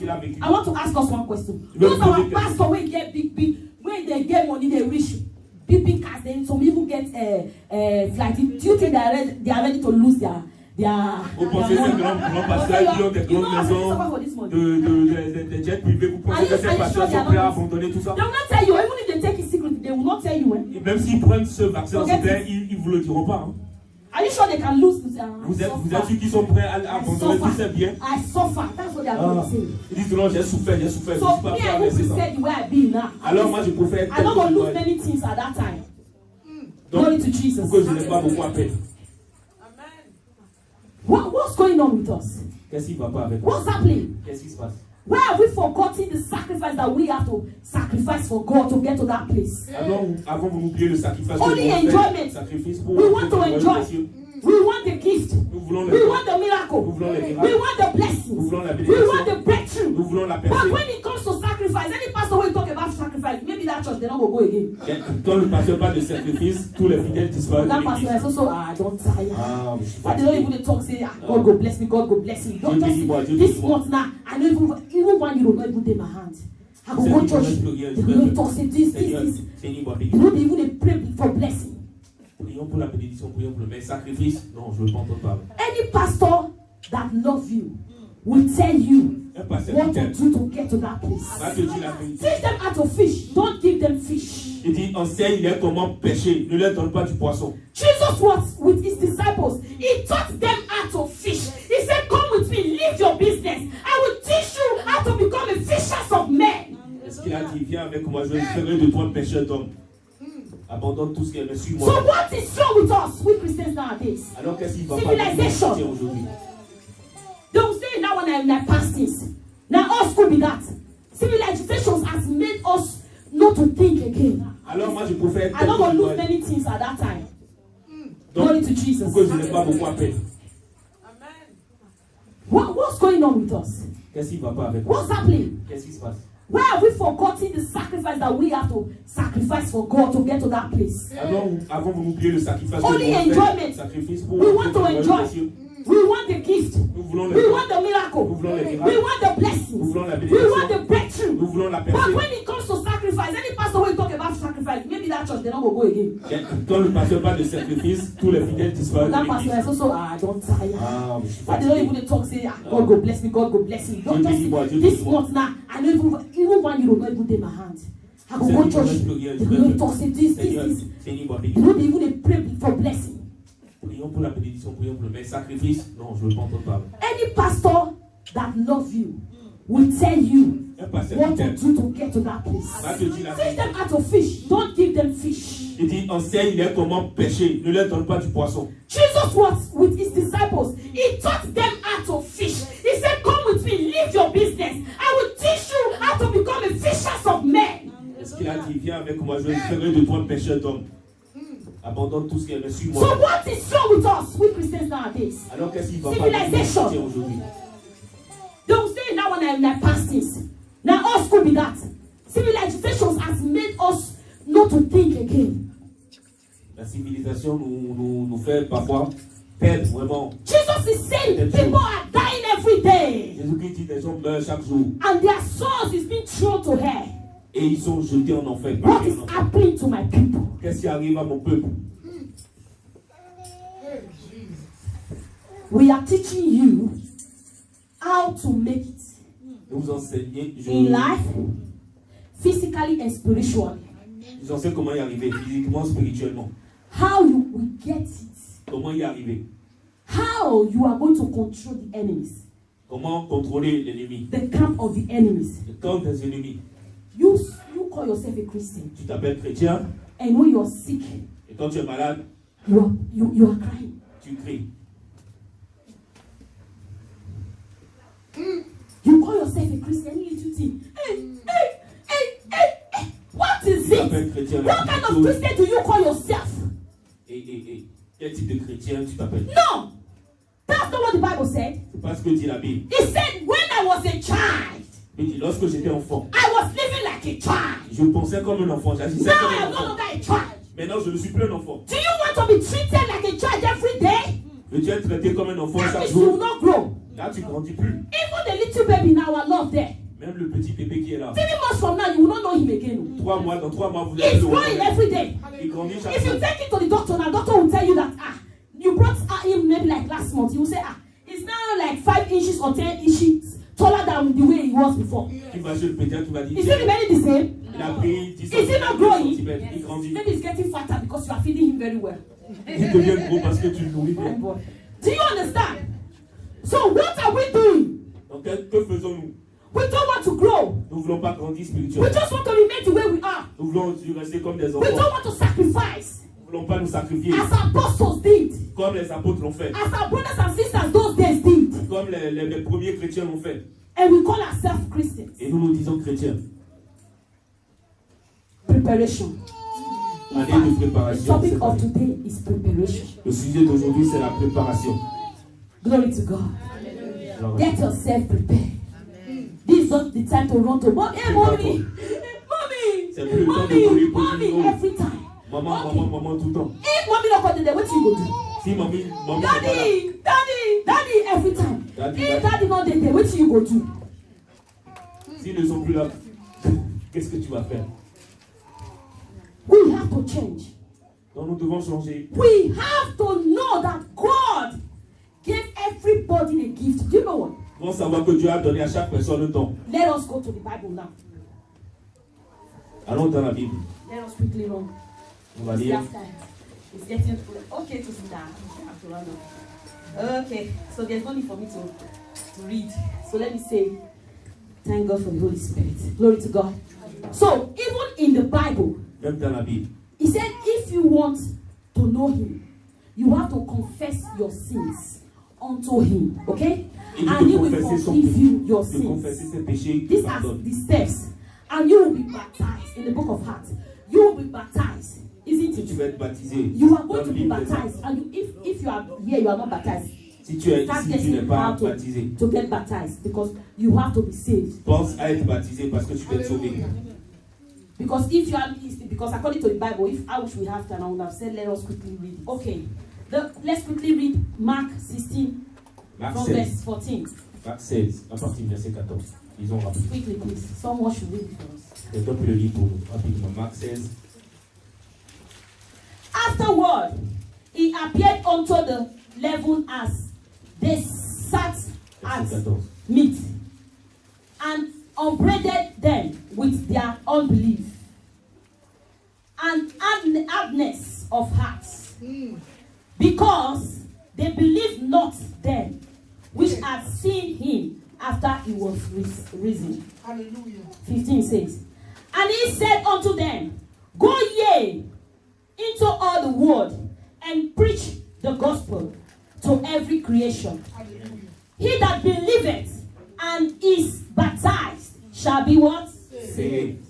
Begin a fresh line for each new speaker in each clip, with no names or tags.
qu'il a vécu.
I want to ask us one question.
Je vais
Those
vous poser
our
une
pastors when get big, when they get money, they reach big cars. Then some even get flight. Do you think they are ready to lose their
Vous pensez que ces grands pasteurs qui ont des grandes maisons, des jets privés, vous pensez que ces pasteurs sont prêts à abandonner tout ça?
They will not tell you, even if they take it secretly, they will not tell you.
Et même s'ils prennent ce vaccin secret, ils ne vous le diront pas. Hein.
Are you sure they can lose?
Vous êtes sûr qu'ils sont prêts à abandonner tous ces biens?
I suffer. That's what they are going to say.
Ils disent non, j'ai souffert. Je
So
suis pas
me,
prêt à
I will
laisser ça.
say the way I be now.
Alors moi, je préfère
I don't want to lose many things at that time.
Donc,
Glory to Jesus.
pour que je n'ai pas beaucoup à perdre.
What's going on with us?
Qu'est-ce qui ne va pas avec nous?
What's happening?
Qu'est-ce qui se passe?
Why have we forgotten the sacrifice that we have to sacrifice for God to get to that place?
Alors, avant vous oubliez le sacrifice
Only enjoyment.
Sacrifice pour
We want to enjoy. We want the gift.
Nous voulons
We want the miracle.
Nous voulons les
We
miracles.
want the blessing.
Nous voulons la
We
bénédiction.
want the breakthrough.
Nous voulons la
But
percée.
when it comes to sacrifice, any pastor will talk about sacrifice. Maybe that church they don't go again.
Quand le pasteur parle de sacrifice, tous les fidèles disparaissent.
That pastor is also don't tire.
Ah, je suis
But they don't
fatigué.
even talk say God go bless me, God go bless me. Don't just this month now. I know even 1 euro not even take my hand. I go go church. They will talk say this.
Bénis-moi,
You
bénis-moi.
know they even pray for blessing.
Prions pour la bénédiction, prions pour le mais sacrifice. Non, je ne veux pas entendre parler.
Any pastor that loves you will tell you
Un pasteur
what
qui
to
t'aime
do to get to that place.
va te dire la vérité.
Teach them how to fish. Don't give them fish.
Il dit, enseigne-les comment pêcher. Ne leur donne pas du poisson.
Jesus was with his disciples. He taught them how to fish. He said, come with me, leave your business. I will teach you how to become a fishers of men.
Est-ce qu'il a dit, viens avec moi, je ferai de toi un pêcheur d'hommes. Abandonne tout ce qui est, mais
So
suis-moi.
what is wrong with us, we Christians nowadays?
Alors qu'est-ce qu'il va pas avec nous
Civilization.
chrétiens aujourd'hui?
Don't say now when I'm pastors. Now us could be that. Civilization has made us not to think again.
Alors moi je préfère
I don't want to lose
Donc,
many things at that time. Glory to Jesus.
pour que je n'ai pas beaucoup à perdre.
What's going on with us?
Qu'est-ce qui va pas avec nous?
What's happening?
Qu'est-ce qui se passe?
Why have we forgotten the sacrifice that we have to sacrifice for God to get to that place?
Alors, avant vous oubliez le sacrifice que
Only
nous avons
enjoyment.
fait, sacrifice pour
We want to
pour le
enjoy.
monsieur.
We want the gift.
Nous voulons
We
le
want the miracle.
Nous voulons les
We
miracles.
want the blessings.
Nous voulons la
We
bénédiction.
want the breakthrough.
Nous voulons la
But
percée.
when it comes to sacrifice, any pastor will talk about sacrifice. Maybe that church they don't go again.
Quand le pasteur parle de sacrifice, tous les fidèles disparaissent.
That
de
pastor
l'église.
is also don't tire.
Ah, je suis
But they don't
fatigué.
even talk say God go bless me, God go bless me. Don't just
bénis-moi, Dieu
this
bénis-moi.
month now. I know even 1 euro not even take my hand. I go go church. They will talk say this.
Seigneur, bénis-moi,
You
bénis-moi.
know they even pray for blessing.
Prions pour la bénédiction, prions pour le mais sacrifice. Non, je ne veux pas entendre parler.
Any pastor that loves you will tell you
Un pasteur
what
qui
to
t'aime
do to get to that place.
va te dire la
Teach
vérité.
them how to fish. Don't give them fish.
Il dit, enseigne-les comment pêcher. Ne leur donne pas du poisson.
Jesus was with his disciples. He taught them how to fish. He said, come with me, leave your business. I will teach you how to become a fishers of men.
Est-ce qu'il a dit, viens avec moi, je ferai de toi un pêcheur d'hommes. Abandonne tout ce qui est, mais
So
suis-moi.
what is wrong with us, we Christians nowadays?
Alors qu'est-ce qu'il va pas avec nous
Civilization.
chrétiens aujourd'hui?
Don't say now when I'm pastors. Now us could be that. Civilization has made us not to think again.
La civilisation nous fait parfois perdre vraiment.
Jesus is saying people are dying every day.
Jésus-Christ dit des gens meurent chaque jour
And their souls is being thrown to hell.
et ils sont jetés en enfer.
What is happening to my people?
Qu'est-ce qui arrive à mon peuple?
We are teaching you how to make it
Je vous enseigne,
in life, physically and spiritually.
je vous enseigne comment y arriver, physiquement, spirituellement.
How you will get it.
Comment y arriver?
How you are going to control the enemies.
Comment contrôler l'ennemi?
The camp of the enemies.
Le camp des ennemis.
You call yourself a Christian.
Tu t'appelles chrétien
And when you're sick,
et quand tu es malade,
you are crying.
tu cries.
You call yourself a Christian, you little thing. Hey. What is
Tu t'appelles
it?
chrétien.
What kind of Christian do you call yourself?
Et quel type de chrétien tu t'appelles?
No! That's not what the Bible said.
C'est pas ce que dit la Bible.
It said, when I was a child,
Il dit, lorsque j'étais enfant,
I was living like a child.
je pensais comme un enfant, j'agissais
Now
comme
I
un
am no
enfant.
longer a child.
Maintenant, je ne suis plus un enfant.
Do you want to be treated like a child every day?
que tu es traité comme un enfant
that
chaque
means you will
jour,
not grow.
là tu grandis plus.
Even the little baby now, I love there.
Même le petit bébé qui est là.
3 months from now, you will not know him again.
Dans 3 mois, vous allez
He's
le
growing
reconnaître.
every day.
Il grandit chaque
If you
jour.
take it to the doctor, now doctor will tell you that you brought him maybe like last month. You will say he's now like 5 inches or 10 inches taller than the way he was before.
Tu vas chez le pédiatre, tu vas dire.
Is it remaining the same?
Il a pris 10
Is he not growing?
centimètres. Il grandit.
Maybe he's getting fatter because you are feeding him very well.
Il devient gros parce que tu le nourris bien.
Do you understand? So what are we doing?
Donc que faisons-nous?
We don't want to grow.
Nous ne voulons pas grandir
We
spirituellement.
just want to remain the way we are.
Nous voulons rester comme des
We
enfants.
don't want to sacrifice
Nous ne voulons pas nous sacrifier
as apostles did,
comme les apôtres l'ont fait.
as our brothers and sisters those days did.
Comme les premiers chrétiens l'ont fait.
And we call ourselves Christians.
Et nous nous disons chrétiens.
Preparation.
Année de
The
préparation.
topic
cette
of
année.
today is preparation.
Le sujet d'aujourd'hui, c'est la préparation.
Glory to God.
Alors,
Get yourself prepared. This is not the time to run to mommy. Hey, mommy.
C'est plus le temps de courir pour
Mommy,
tout le monde.
every time.
Maman,
Okay.
maman, tout le temps.
If mommy not call today, what you go do?
Si mamie n'est pas là,
Daddy, every time.
Daddy,
If
daddy.
daddy not there, what you go do?
s'ils ne sont plus là, qu'est-ce que tu vas faire?
We have to change.
Donc nous devons changer.
We have to know that God gave everybody a gift. Do you know what?
Nous devons savoir que Dieu a donné à chaque personne un don.
Let us go to the Bible now.
Allons dans la Bible.
Let us quickly run.
On va
It's
lire.
half time. It's getting okay to sit down. I have to run up. Okay, so there's no need for me to read. So let me say, thank God for the Holy Spirit. Glory to God. So even in the Bible,
Même dans la Bible.
he said, if you want to know Him, you have to confess your sins unto Him. Okay,
Il
and
dit
He
de
will
confesser son
forgive you
péché,
your
de
sins.
confesser ses péchés, il te
These are
pardonne.
the steps, and you will be baptized in the book of Acts. You will be baptized, isn't
Si tu
it?
vas être baptisé,
You are
dans
going
le
to be
livre des
baptized,
Actes.
and if you are here, you are not baptized.
Si tu es
Start
ici, tu n'es
getting
pas
how
baptisé.
to get baptized because you have to be saved.
Pense à être baptisé parce que tu peux être sauvé.
Because if you are, because according to the Bible, if I wish we have time, I would have said, let us quickly read. Okay, let's quickly read Mark 16
Marc
from
16,
verse 14.
Marc 16, à partir du verset 14. Disons rapidement.
Quickly, please. Someone should read it for us.
Quelqu'un peut le lire pour nous, rapidement. Marc 16.
Afterward, he appeared unto the 11 as they sat at
Verset 14.
meat and upbraided them with their unbelief and hardness of hearts, because they believed not them which had seen him after he was risen.
Hallelujah.
15 says, and he said unto them, go ye into all the world and preach the gospel to every creation.
Hallelujah.
He that believeth and is baptized shall be what?
Saved.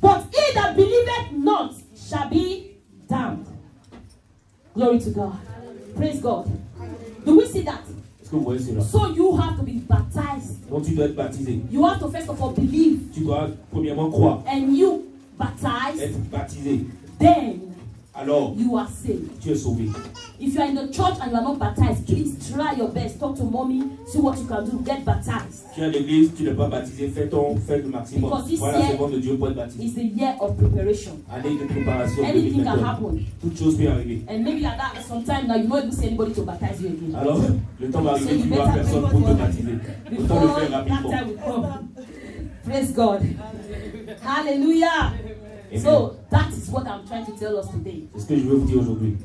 But he that believeth not shall be damned. Glory to God. Praise God. Do we see that?
Est-ce que vous voyez cela?
So you have to be baptized.
Donc tu dois être baptisé.
You have to first of all believe.
Tu dois premièrement croire,
And you baptized,
être baptisé.
then
Alors,
you are saved.
tu es sauvé.
If you are in the church and you are not baptized, please try your best. Talk to mommy, see what you can do. Get baptized.
Tu es à l'église, tu n'es pas baptisé, fais le maximum.
Because this
Voilà,
year-
c'est bon de Dieu pour être baptisé.
It's the year of preparation.
Année de préparation.
Anything can
2021.
happen.
Toute chose peut arriver.
And maybe at that sometime now you won't even see anybody to baptize you again.
Alors, le temps va
So
arriver,
you
tu n'auras
better
personne pour te baptiser. Autant le
before
faire
that
rapidement.
time will come. Praise God. Hallelujah.
Amen.
So that is what I'm trying to tell us today.
C'est ce que je veux vous dire aujourd'hui.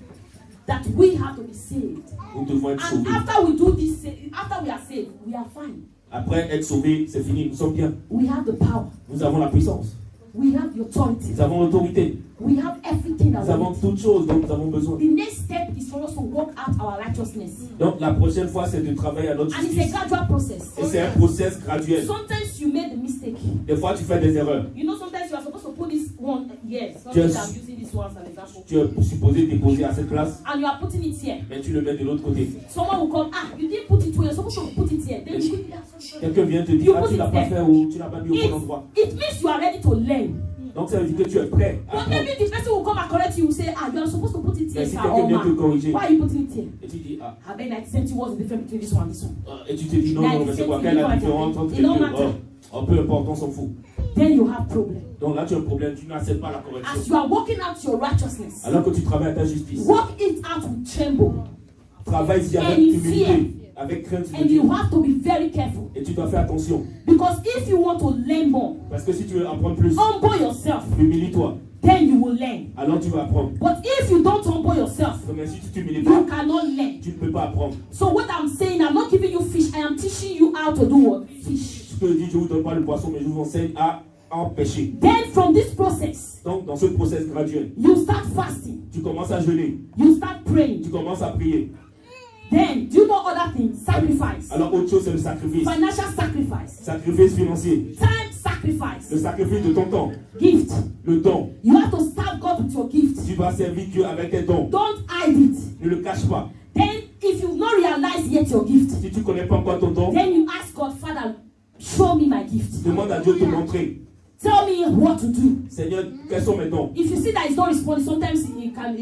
That we have to be saved.
Nous devons être
And
sauvés.
after we do this, after we are saved, we are fine.
Après être sauvés, c'est fini, nous sommes bien.
We have the power.
Nous avons la puissance.
We have the authority.
Nous avons l'autorité.
We have everything that
Nous
we
avons
need.
toutes choses dont nous avons besoin.
The next step is for us to work out our righteousness.
Donc la prochaine fois, c'est de travailler à notre
And it's a
justice.
gradual process.
Et c'est un process graduel.
Sometimes you made a mistake.
Des fois, tu fais des erreurs.
You know, sometimes you are supposed to put this one here. Sometimes
Yes.
I'm using this one as an example.
Tu es supposé déposer à cette place,
And you are putting it here.
mais tu le mets de l'autre côté.
Someone will come, you didn't put it where you're supposed to put it here. Then you quickly
Quelqu'un vient te dire, ah, tu n'as pas fait ou tu n'as pas mis au bon endroit.
it means you are ready to learn.
Donc ça veut dire que tu es prêt à
But
apprendre.
maybe the person will come and correct you, will say, you are supposed to put it
Mais
here,
si
sir.
quelqu'un
Oh,
vient te
man.
corriger,
Why are you putting it here?
et tu dis, ah,
I bet like 70 was the difference between this one and this one.
et tu te dis, non, non, mais c'est quoi, quelle est la différence entre les deux? Oh, peu importe, on s'en fout.
Then you have problem.
Donc là, tu as un problème, tu n'acceptes pas la
As
correction.
you are working out your righteousness,
Alors que tu travailles à ta justice,
work it out with tremble.
travaille-y avec
And in
humilité, avec crainte de
And
Dieu.
you have to be very careful.
Et tu dois faire attention.
Because if you want to learn more,
Parce que si tu veux apprendre plus,
humble yourself,
humilie-toi.
then you will learn.
Alors tu vas apprendre.
But if you don't humble yourself,
Mais si tu t'humilies
you
pas,
cannot learn.
tu ne peux pas apprendre.
So what I'm saying, I'm not giving you fish, I am teaching you how to do what? Fish.
Je te dis, je ne vous donne pas le poisson, mais je vous enseigne à empêcher.
Then from this process,
Donc dans ce process graduel,
you start fasting,
tu commences à jeûner,
you start praying.
tu commences à prier.
Then, do you know other things? Sacrifice.
Alors autre chose, c'est le sacrifice.
Financial sacrifice.
Sacrifice financier.
Time
Le
sacrifice.
sacrifice de ton temps.
Gift.
Le don.
You have to serve God with your gift.
Tu vas servir Dieu avec tes dons.
Don't hide it.
Ne le cache pas.
Then, if you've not realized yet your gift,
Si tu ne connais pas encore ton don,
then you ask God, Father, show me my gift.
demande à Dieu de te montrer.
Tell me what to do.
Seigneur, quels sont mes dons?
If you see that he's not responding, sometimes he can.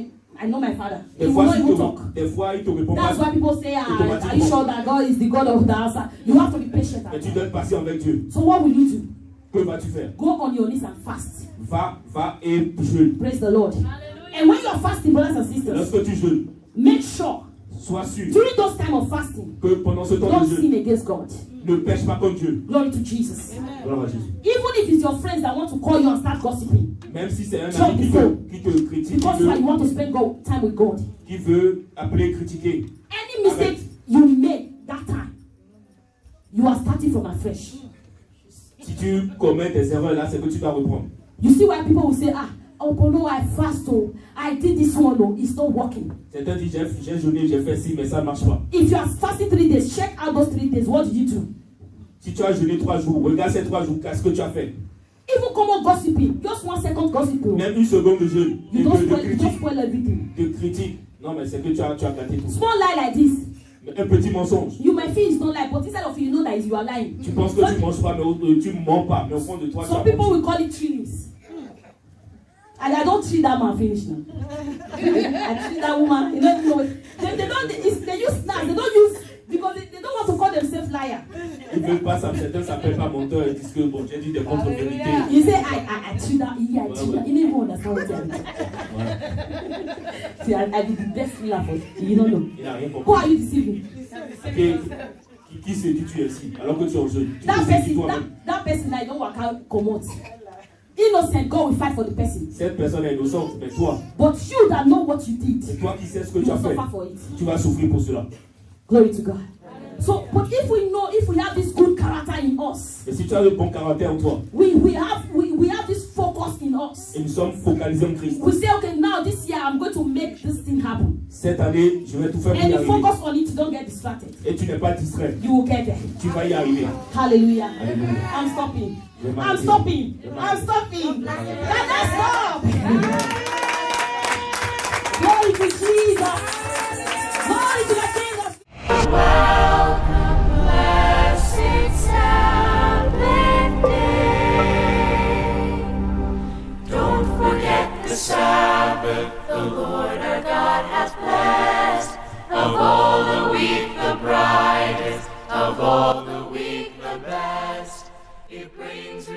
I know my father. He
Des
will
fois,
not even talk.
il te répond
That's
pas.
why people say, are you sure that God is the God of the answer? You have to be patient.
Mais tu dois être patient avec Dieu.
So what will you do?
Que vas-tu faire?
Go on your knees and fast.
Va et jeûne.
Praise the Lord. And when you are fasting, brothers and sisters,
Lorsque tu jeûnes,
make sure
sois sûr
during those time of fasting,
que pendant ce temps
don't
de
sin
jeûne,
against God.
ne pêche pas contre Dieu.
Glory to Jesus.
Gloire à Jésus.
Even if it's your friends that want to call you and start gossiping,
Même si c'est un
Sure,
ami qui te critique,
because you want to spend time with God.
qui veut appeler, critiquer,
Any mistake you make that time, you are starting from afresh.
si tu commets des erreurs là, c'est que tu dois reprendre.
You see why people will say, oh no, I fast, oh, I did this one, oh, it's not working.
Certains disent, j'ai jeûné, j'ai fait ci, mais ça ne marche pas.
If you are fasting 3 days, check out those 3 days. What did you do?
Si tu as jeûné 3 jours, regarde ces 3 jours, qu'est-ce que tu as fait?
Even common gossiping, just 1 second gossiping.
Même une seconde de jeûne,
You
de
don't spoil everything.
critique. Non, mais c'est que tu as gâté tout.
Small lie like this.
Un petit mensonge.
You might feel it's not lie, but inside of you, you know that you are lying.
Tu penses que tu ne manges pas, mais tu ne mens pas, mais au fond de toi, tu
Some
as
people
menti.
will call it trimmings. And I don't treat that man finish now. I treat that woman. You know, they use snacks. They don't use because they don't want to call themselves liar.
Ils ne veulent pas ça, certains s'appellent pas menteur et disent que bon, j'ai dit des contre-vérités.
You say I treat that. Yeah, I treat that. You don't even understand what I mean. See, I did the best laugh for you. Don't know.
Il n'a rien
Who
compris.
are you deceiving?
Qui se dit tu es ici, alors que tu es en jeûne. Tu
That
te sais
person,
toi-même.
that person, I don't work out. Come innocent, God will fight for the person.
Cette personne est innocente, mais toi,
But you that know what you did,
c'est toi qui sais ce que
you
tu as
will
fait.
suffer for it.
Tu vas souffrir pour cela.
Glory to God. So, but if we have this good character in us,
Et si tu as le bon caractère en toi,
we have this focus in us.
et nous sommes focalisés en Christ.
We say, okay, now this year I'm going to make this thing happen.
Cette année, je vais tout faire pour
And
y
you
arriver.
focus on it, you don't get distracted.
Et tu n'es pas distrait.
You will get there.
Tu vas y arriver.
Hallelujah.
Alléluia.
I'm stopping.
Le
I'm
magazine.
stopping.
Le
I'm
magazine.
stopping. Let's stop. Glory to Jesus. Glory to the King of
Blessed Sabbath day. Don't forget the Sabbath the Lord our God has blessed. Of all the week the brightest, of all the week the best. It brings